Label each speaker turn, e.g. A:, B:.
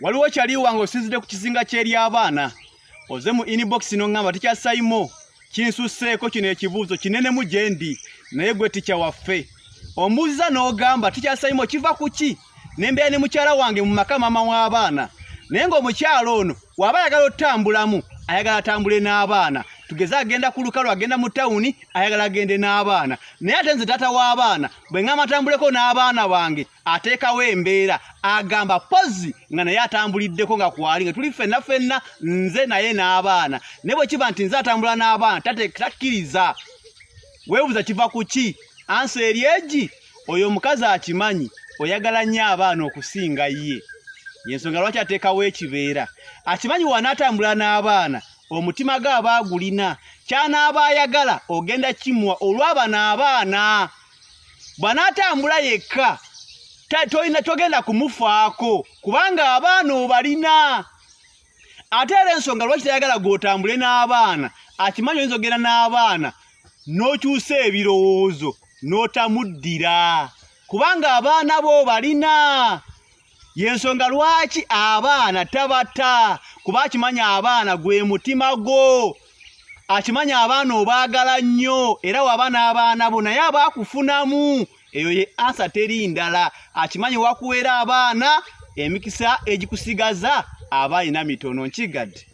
A: waliwo kyali wange osinzidde ku kizinga kyeri abaana oze mu inbox no ngamba tikyasayimo kinsusseeko kino ekibuuzo kinenemu gye ndi naye gwe tikya waffe ombuuziza n'ogamba tikyasayimo kiva ku ki nembeera ne mukyala wange mu maka mama w'abaana naye ng'omukyala ono waba ayagala otambulamu ayagala atambule n'abaana tugeze agenda ku lukalu agenda mu tawuni ayagala agende n'abaana naye ate nze taata w'abaana bwe ngamba atambuleko n'abaana bange ateekawo embeera agamba pozi nga naye atambuliddeko nga kwali nga tuli ffenna nze naye n'abaana naye bwe kiba nti nze atambula n'abaana takkiriza weebuuza kiva ku ki ansa eri egi oyo omukazi akimanyi oyagala nnyo abaana okusinga ye yensonga lwaki ateekawo ekibeera akimanyi wanaatambula n'abaana omutima gwe aba agulina kyanaaba ayagala ogenda kimuwa olwaba n'abaana bw'anaatambula yekka togenda kumufaako kubanga abaana obalina ate era ensonga lwaki tayagala gw'otambule n'abaana akimanyi oyinza ogenda n'abaana n'okyusa ebirowoozo n'otamuddira kubanga abaana bo balina yensonga lwaki abaana tabata kuba akimanya abaana gwe mutima gwo akimanya abaana obaagala nnyo era waba n'abaana bo naye abaakufunamu eyo ye ansa teri ndala akimanyi wakuweera abaana emikisa egikusigaza aba alina mitono nkigadde